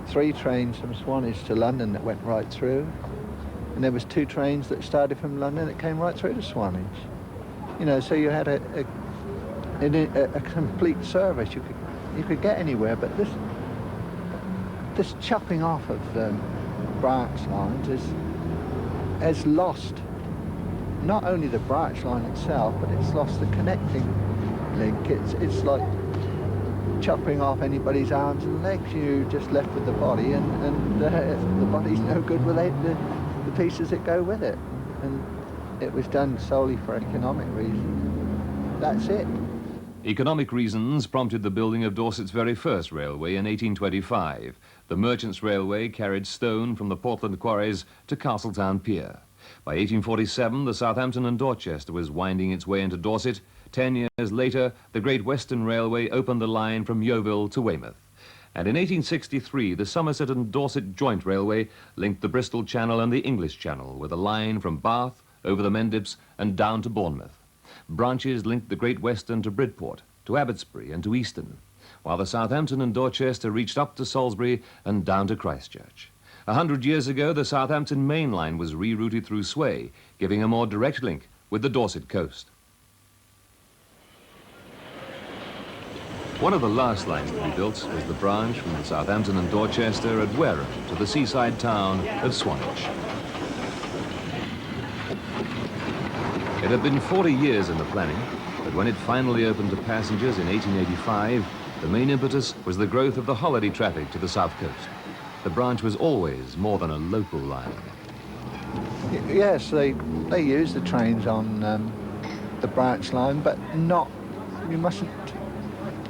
3 trains from Swanage to London that went right through, and there was 2 trains that started from London that came right through to Swanage. You know, so you had a complete service. You could get anywhere, but this chopping off of branch lines has lost not only the branch line itself, but it's lost the connecting link. It's like chopping off anybody's arms and legs. You're just left with the body, and the body's no good without the pieces that go with it. And it was done solely for economic reasons. That's it. Economic reasons prompted the building of Dorset's very first railway in 1825. The Merchants' Railway carried stone from the Portland quarries to Castletown Pier. By 1847, the Southampton and Dorchester was winding its way into Dorset. 10 years later, the Great Western Railway opened the line from Yeovil to Weymouth. And in 1863, the Somerset and Dorset Joint Railway linked the Bristol Channel and the English Channel with a line from Bath over the Mendips and down to Bournemouth. Branches linked the Great Western to Bridport, to Abbotsbury and to Easton, while the Southampton and Dorchester reached up to Salisbury and down to Christchurch. 100 years ago, the Southampton Mainline was rerouted through Sway, giving a more direct link with the Dorset coast. One of the last lines to be built was the branch from the Southampton and Dorchester at Wareham to the seaside town of Swanage. It had been 40 years in the planning, but when it finally opened to passengers in 1885, the main impetus was the growth of the holiday traffic to the south coast. The branch was always more than a local line. Yes, they use the trains on the branch line, but not, you mustn't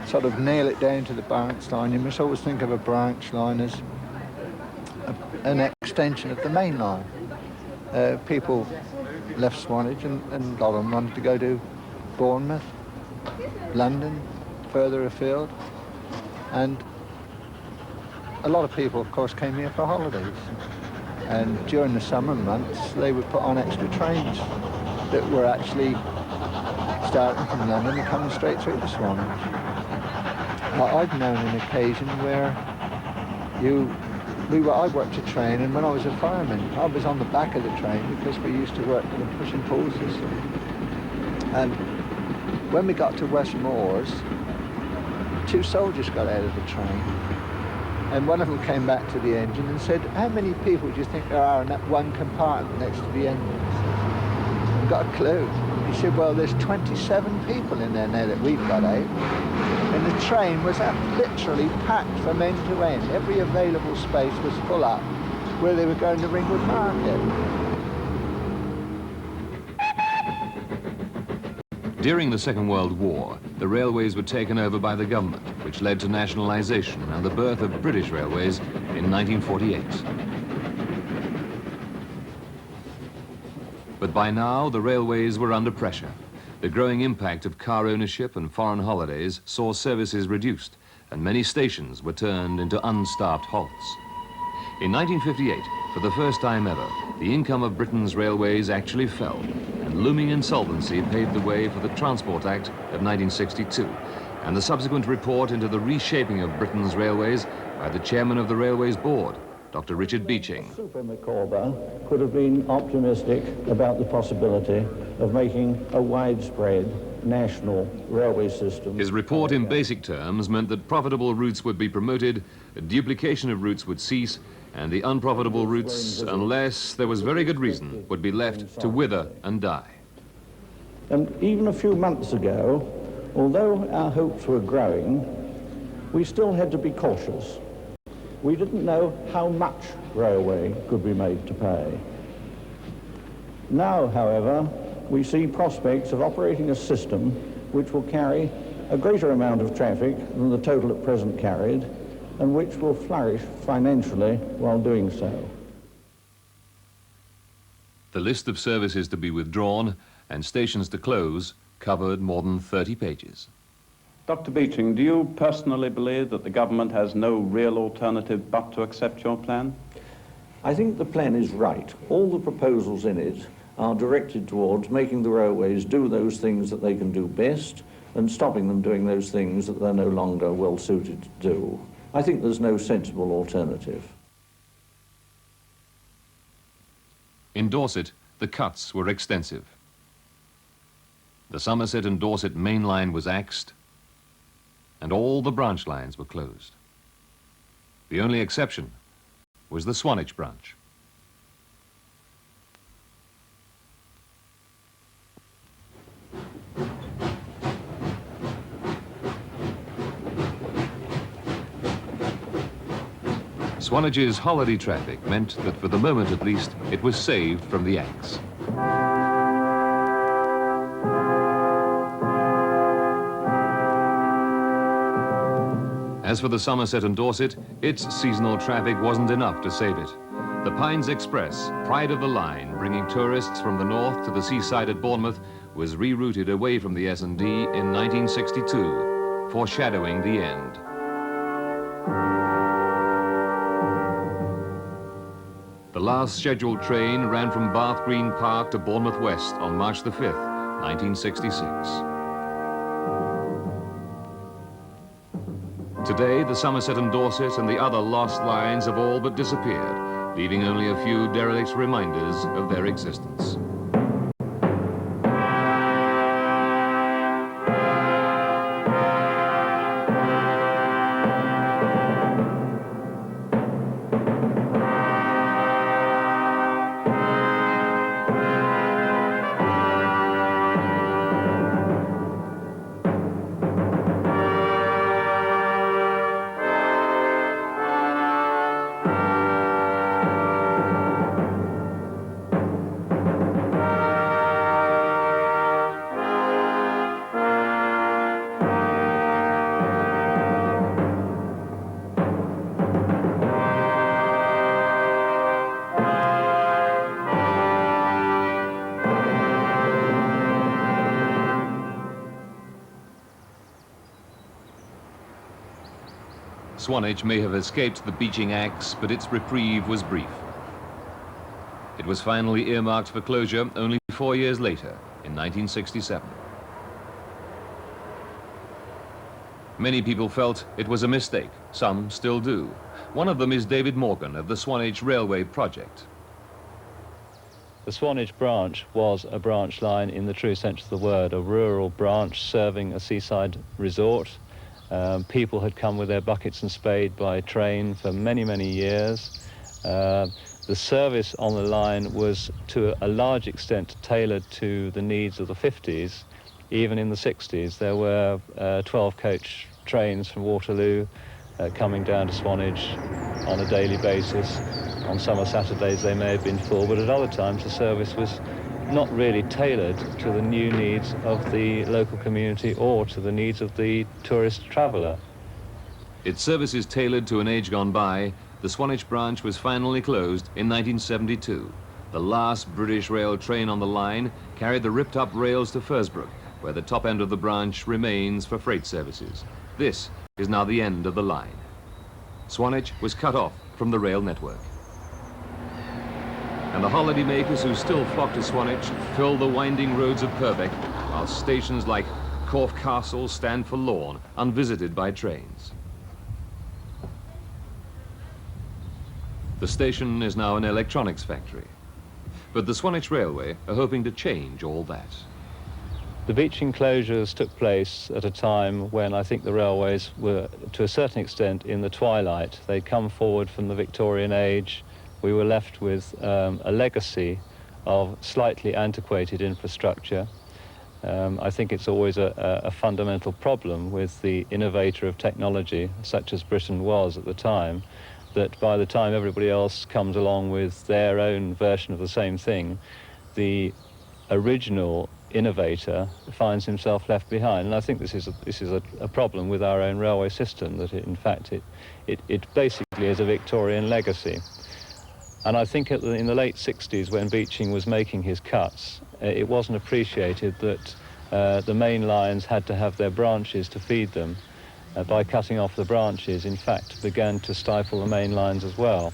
sort of nail it down to the branch line. You must always think of a branch line as an extension of the main line. People left Swanage and a lot of them wanted to go to Bournemouth, London, further afield, and a lot of people, of course, came here for holidays. And during the summer months, they would put on extra trains that were actually starting from London and coming straight through to Swanage. I've known an occasion where I worked a train, and when I was a fireman, I was on the back of the train because we used to work with a push and pull system. And when we got to West Moors, 2 soldiers got out of the train, and one of them came back to the engine and said, "How many people do you think there are in that one compartment next to the engine?" I've got a clue. He said, "Well, there's 27 people in there now that we've got out." And the train was literally packed from end to end. Every available space was full up where they were going to Ringwood Market. During the Second World War, the railways were taken over by the government, which led to nationalisation and the birth of British Railways in 1948. But by now, the railways were under pressure. The growing impact of car ownership and foreign holidays saw services reduced, and many stations were turned into unstaffed halts. In 1958, for the first time ever, the income of Britain's railways actually fell, and looming insolvency paved the way for the Transport Act of 1962, and the subsequent report into the reshaping of Britain's railways by the chairman of the Railways Board, Dr. Richard Beeching. Super Micawber could have been optimistic about the possibility of making a widespread national railway system. His report in basic terms meant that profitable routes would be promoted, a duplication of routes would cease, and the unprofitable routes, unless there was very good reason, would be left to wither and die. And even a few months ago, although our hopes were growing, we still had to be cautious. We didn't know how much railway could be made to pay. Now, however, we see prospects of operating a system which will carry a greater amount of traffic than the total at present carried, and which will flourish financially while doing so. The list of services to be withdrawn and stations to close covered more than 30 pages. Dr. Beeching, do you personally believe that the government has no real alternative but to accept your plan? I think the plan is right. All the proposals in it are directed towards making the railways do those things that they can do best and stopping them doing those things that they're no longer well suited to do. I think there's no sensible alternative. In Dorset, the cuts were extensive. The Somerset and Dorset main line was axed, and all the branch lines were closed. The only exception was the Swanage branch. Swanage's holiday traffic meant that for the moment at least, it was saved from the axe. As for the Somerset and Dorset, its seasonal traffic wasn't enough to save it. The Pines Express, pride of the line, bringing tourists from the north to the seaside at Bournemouth, was rerouted away from the S&D in 1962, foreshadowing the end. The last scheduled train ran from Bath Green Park to Bournemouth West on March the 5th, 1966. Today, the Somerset and Dorset and the other lost lines have all but disappeared, leaving only a few derelict reminders of their existence. Swanage may have escaped the Beeching axe, but its reprieve was brief. It was finally earmarked for closure only 4 years later, in 1967. Many people felt it was a mistake. Some still do. One of them is David Morgan of the Swanage Railway project. The Swanage branch was a branch line in the true sense of the word, a rural branch serving a seaside resort. People had come with their buckets and spade by train for many, many years. The service on the line was to a large extent tailored to the needs of the 50s. Even in the 60s, there were 12-coach trains from Waterloo coming down to Swanage on a daily basis. On summer Saturdays, they may have been full, but at other times, the service was not really tailored to the new needs of the local community or to the needs of the tourist traveller. Its services tailored to an age gone by, the Swanage branch was finally closed in 1972. The last British Rail train on the line carried the ripped-up rails to Fursbrook, where the top end of the branch remains for freight services. This is now the end of the line. Swanage was cut off from the rail network. And the holidaymakers who still flock to Swanage fill the winding roads of Purbeck, while stations like Corfe Castle stand forlorn, unvisited by trains. The station is now an electronics factory, but the Swanage Railway are hoping to change all that. The Beeching closures took place at a time when I think the railways were, to a certain extent, in the twilight. They'd come forward from the Victorian age. We were left with a legacy of slightly antiquated infrastructure. I think it's always a fundamental problem with the innovator of technology, such as Britain was at the time, that by the time everybody else comes along with their own version of the same thing, the original innovator finds himself left behind. And I think this is a problem with our own railway system, that in fact it basically is a Victorian legacy. And I think in the late 60s, when Beeching was making his cuts, it wasn't appreciated that the main lines had to have their branches to feed them. By cutting off the branches, in fact, began to stifle the main lines as well.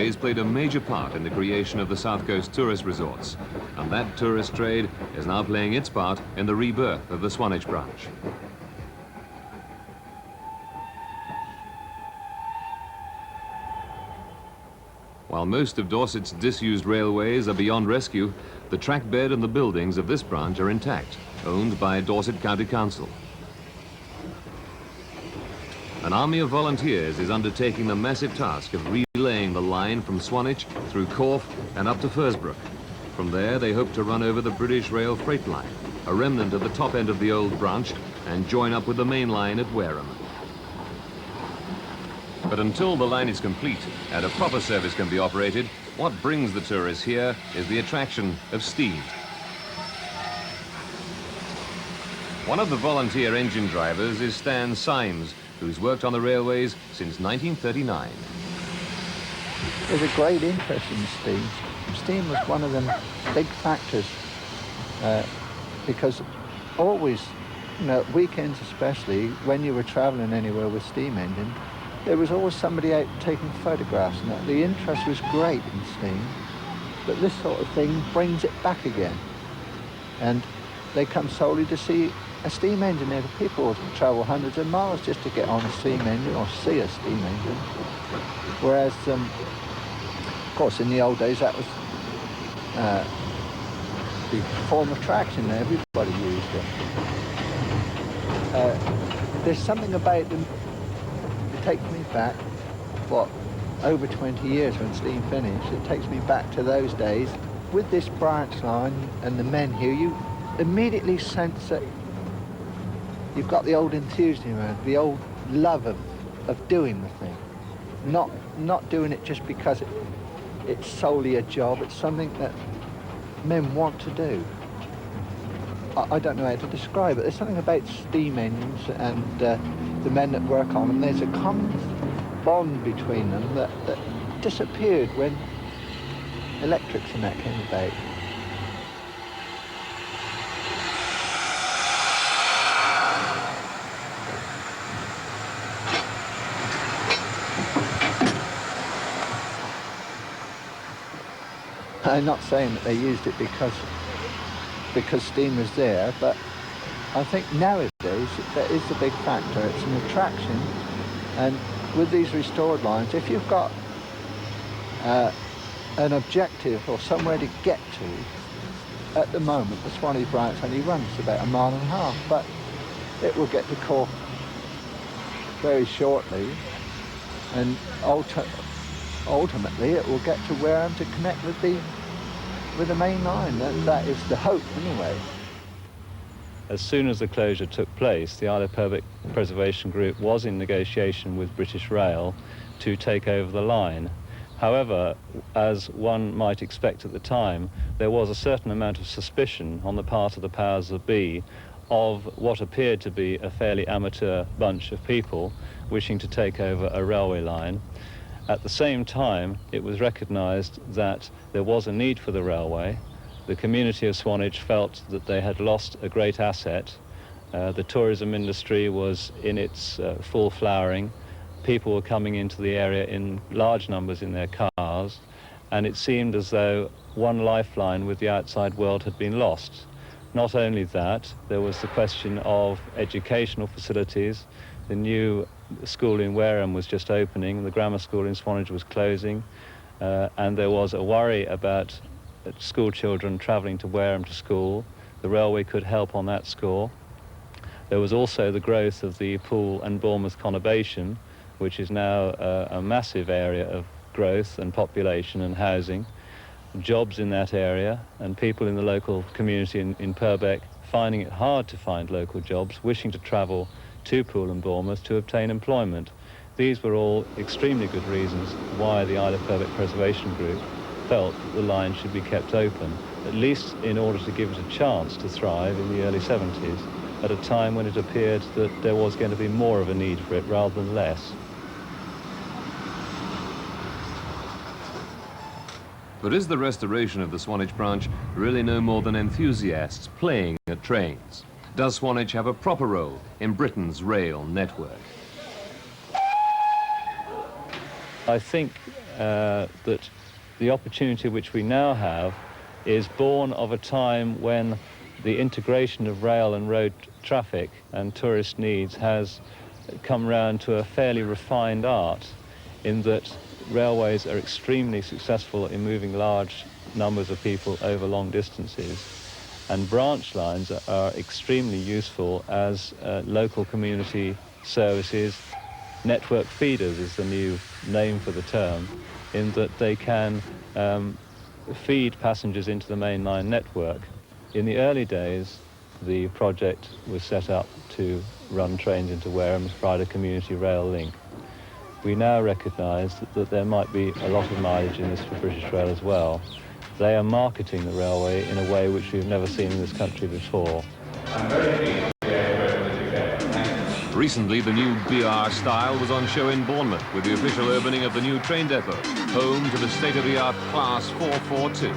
railways played a major part in the creation of the South Coast tourist resorts, and that tourist trade is now playing its part in the rebirth of the Swanage branch. While most of Dorset's disused railways are beyond rescue, the track bed and the buildings of this branch are intact, owned by Dorset County Council. An army of volunteers is undertaking the massive task of relaying the line from Swanage through Corfe and up to Fursbrook. From there, they hope to run over the British Rail freight line, a remnant of the top end of the old branch, and join up with the main line at Wareham. But until the line is complete and a proper service can be operated, what brings the tourists here is the attraction of steam. One of the volunteer engine drivers is Stan Symes, who's worked on the railways since 1939. There's a great interest in steam. Steam was one of them big factors because always, you know, weekends especially, when you were travelling anywhere with steam engine, there was always somebody out taking photographs and that. The interest was great in steam, but this sort of thing brings it back again. And they come solely to see a steam engine there. People travel hundreds of miles just to get on a steam engine or see a steam engine. Whereas, of course, in the old days, that was the form of traction. Everybody used it. There's something about them. It takes me back, what, over 20 years when steam finished. It takes me back to those days. With this branch line and the men here, you immediately sense that you've got the old enthusiasm, the old love of doing the thing. Not doing it just because it's solely a job. It's something that men want to do. I don't know how to describe it. There's something about steam engines and the men that work on them. There's a common bond between them that disappeared when electrics and that came about. I'm not saying that they used it because steam was there, but I think nowadays that is the big factor. It's an attraction, and with these restored lines, if you've got an objective or somewhere to get to, at the moment the Swanage branch only runs about 1.5 miles, but it will get to Corfe very shortly, and ultimately it will get to Wareham to connect with the main line. That is the hope anyway. As soon as the closure took place, the Isle of Purbeck Preservation Group was in negotiation with British Rail to take over the line. However, as one might expect at the time, there was a certain amount of suspicion on the part of the powers that be of what appeared to be a fairly amateur bunch of people wishing to take over a railway line. At the same time, it was recognised that there was a need for the railway. The community of Swanage felt that they had lost a great asset. The tourism industry was in its full flowering. People were coming into the area in large numbers in their cars, and it seemed as though one lifeline with the outside world had been lost. Not only that, there was the question of educational facilities. The new school in Wareham was just opening, the grammar school in Swanage was closing, and there was a worry about school children travelling to Wareham to school. The railway could help on that score. There was also the growth of the Poole and Bournemouth conurbation, which is now a massive area of growth and population and housing. Jobs in that area, and people in the local community in Purbeck finding it hard to find local jobs, wishing to travel to Poole and Bournemouth to obtain employment. These were all extremely good reasons why the Isle of Purbeck Preservation Group felt that the line should be kept open, at least in order to give it a chance to thrive in the early 70s, at a time when it appeared that there was going to be more of a need for it rather than less. But is the restoration of the Swanage branch really no more than enthusiasts playing at trains? Does Swanage have a proper role in Britain's rail network? I think that the opportunity which we now have is born of a time when the integration of rail and road traffic and tourist needs has come round to a fairly refined art, in that railways are extremely successful in moving large numbers of people over long distances, and branch lines are extremely useful as local community services. Network feeders is the new name for the term, in that they can feed passengers into the mainline network. In the early days, the project was set up to run trains into Wareham as part of a community rail link. We now recognise that there might be a lot of mileage in this for British Rail as well. They are marketing the railway in a way which we've never seen in this country before. Recently, the new BR style was on show in Bournemouth with the official opening of the new train depot, home to the state-of-the-art Class 442.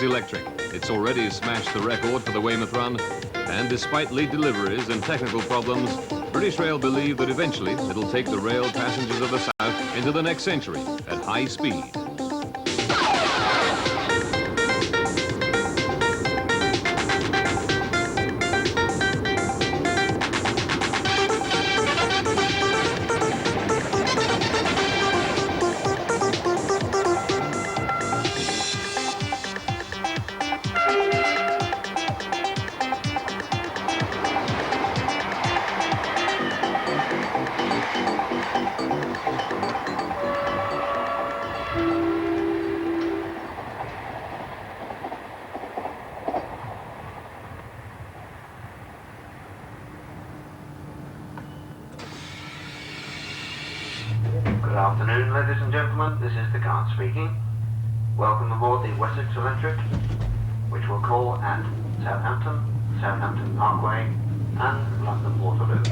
Electric. It's already smashed the record for the Weymouth run, and despite late deliveries and technical problems, British Rail believe that eventually it'll take the rail passengers of the South into the next century at high speed. Good afternoon, ladies and gentlemen. This is the guard speaking. Welcome aboard the Wessex Electric, which will call at Southampton, Southampton Parkway, and London Waterloo.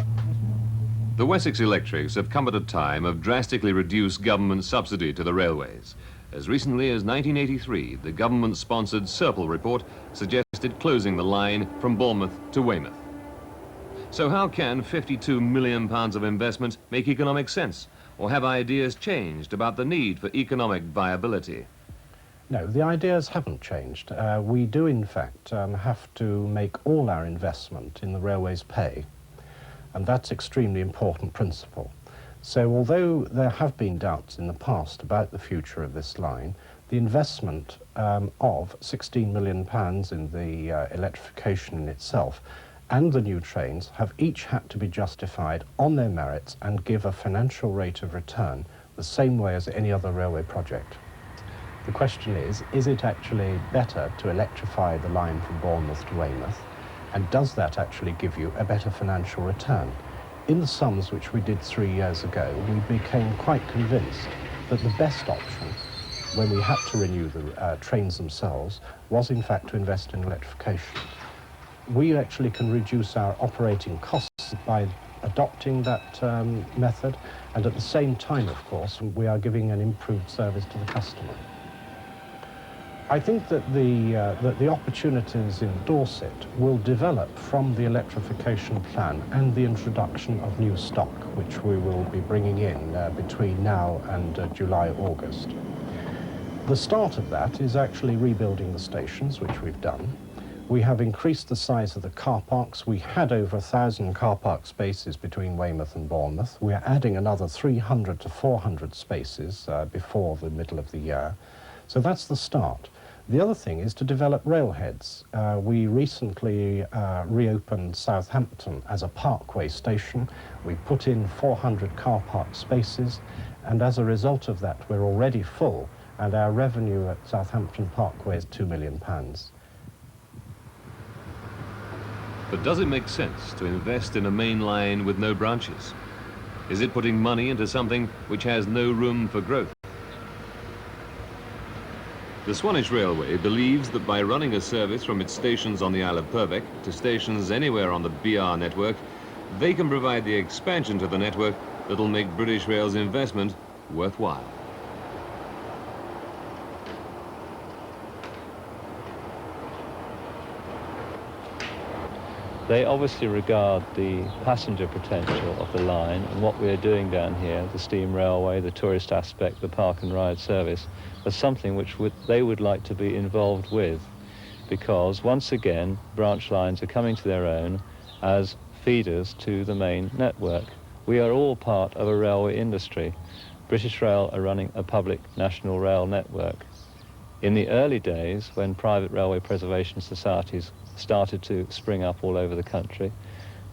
The Wessex Electrics have come at a time of drastically reduced government subsidy to the railways. As recently as 1983, the government-sponsored Serpil report suggested closing the line from Bournemouth to Weymouth. So how can £52 million of investment make economic sense? Or have ideas changed about the need for economic viability? No, the ideas haven't changed. We do, in fact, have to make all our investment in the railways pay, and that's extremely important principle. So although there have been doubts in the past about the future of this line, the investment of £16 million in the electrification in itself and the new trains have each had to be justified on their merits and give a financial rate of return the same way as any other railway project. The question is it actually better to electrify the line from Bournemouth to Weymouth, and does that actually give you a better financial return? In the sums which we did 3 years ago, we became quite convinced that the best option, when we had to renew the trains themselves, was in fact to invest in electrification. We actually can reduce our operating costs by adopting that method, and at the same time, of course, we are giving an improved service to the customer. I think that the opportunities in Dorset will develop from the electrification plan and the introduction of new stock, which we will be bringing in between now and July, August. The start of that is actually rebuilding the stations, which we've done. We have increased the size of the car parks. We had over 1,000 car park spaces between Weymouth and Bournemouth. We are adding another 300 to 400 spaces before the middle of the year. So that's the start. The other thing is to develop railheads. We recently reopened Southampton as a parkway station. We put in 400 car park spaces, and as a result of that, we're already full and our revenue at Southampton Parkway is £2 million. But does it make sense to invest in a main line with no branches? Is it putting money into something which has no room for growth? The Swanage Railway believes that by running a service from its stations on the Isle of Purbeck to stations anywhere on the BR network, they can provide the expansion to the network that'll make British Rail's investment worthwhile. They obviously regard the passenger potential of the line and what we are doing down here, the steam railway, the tourist aspect, the park and ride service, as something which they would like to be involved with, because once again branch lines are coming to their own as feeders to the main network. We are all part of a railway industry. British Rail are running a public national rail network. In the early days, when private railway preservation societies started to spring up all over the country,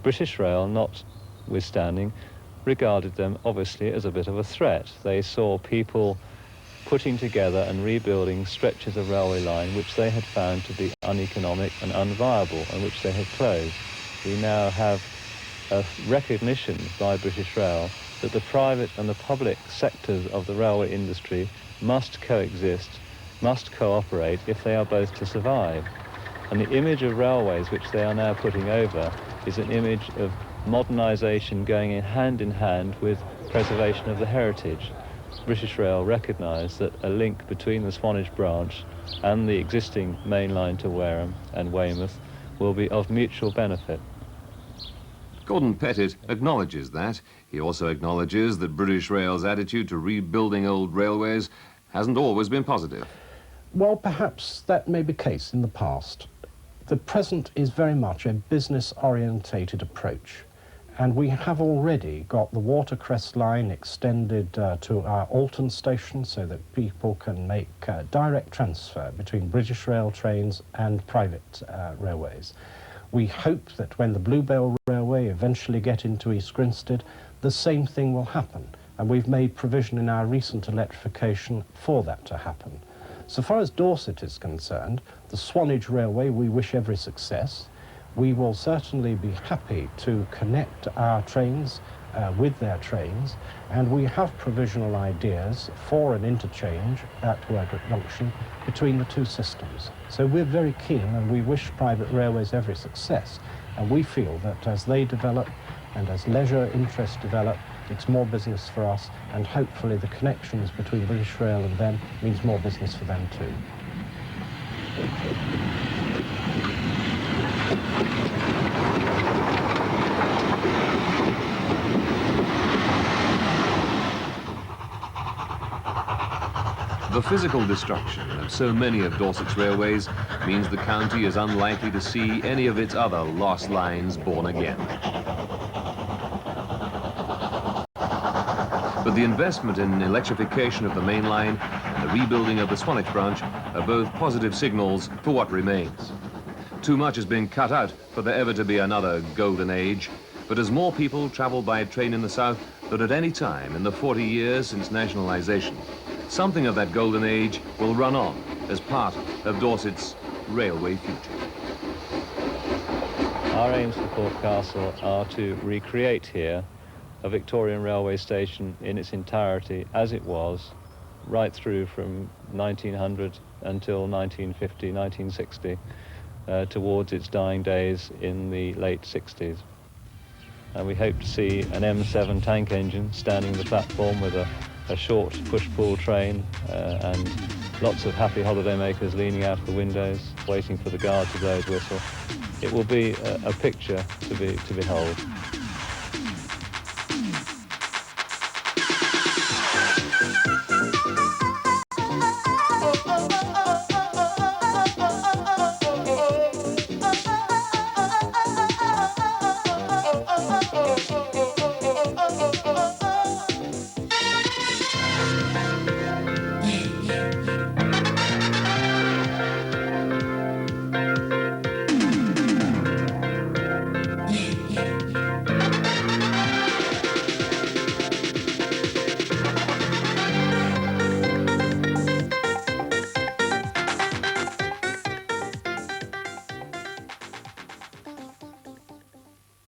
British Rail, notwithstanding, regarded them obviously as a bit of a threat. They saw people putting together and rebuilding stretches of railway line which they had found to be uneconomic and unviable and which they had closed. We now have a recognition by British Rail that the private and the public sectors of the railway industry must coexist, must cooperate if they are both to survive. And the image of railways which they are now putting over is an image of modernisation going in hand with preservation of the heritage. British Rail recognised that a link between the Swanage branch and the existing main line to Wareham and Weymouth will be of mutual benefit. Gordon Pettit acknowledges that. He also acknowledges that British Rail's attitude to rebuilding old railways hasn't always been positive. Well, perhaps that may be the case in the past. The present is very much a business-orientated approach, and we have already got the Watercress line extended to our Alton station so that people can make direct transfer between British Rail trains and private railways. We hope that when the Bluebell Railway eventually get into East Grinstead, the same thing will happen, and we've made provision in our recent electrification for that to happen. So far as Dorset is concerned, the Swanage Railway, we wish every success. We will certainly be happy to connect our trains with their trains, and we have provisional ideas for an interchange at Workgate Junction between the two systems. So we're very keen, and we wish private railways every success, and we feel that as they develop and as leisure interests develop, it's more business for us, and hopefully the connections between British Rail and them means more business for them too. The physical destruction of so many of Dorset's railways means the county is unlikely to see any of its other lost lines born again. But the investment in electrification of the main line and the rebuilding of the Swanage branch are both positive signals for what remains. Too much has been cut out for there ever to be another golden age, but as more people travel by train in the south than at any time in the 40 years since nationalisation, something of that golden age will run on as part of Dorset's railway future. Our aims for Port Castle are to recreate here a Victorian railway station in its entirety as it was right through from 1900 until 1950, 1960, towards its dying days in the late 60s. And we hope to see an M7 tank engine standing on the platform with a short push-pull train and lots of happy holidaymakers leaning out of the windows, waiting for the guard to blow his whistle. It will be a picture to behold.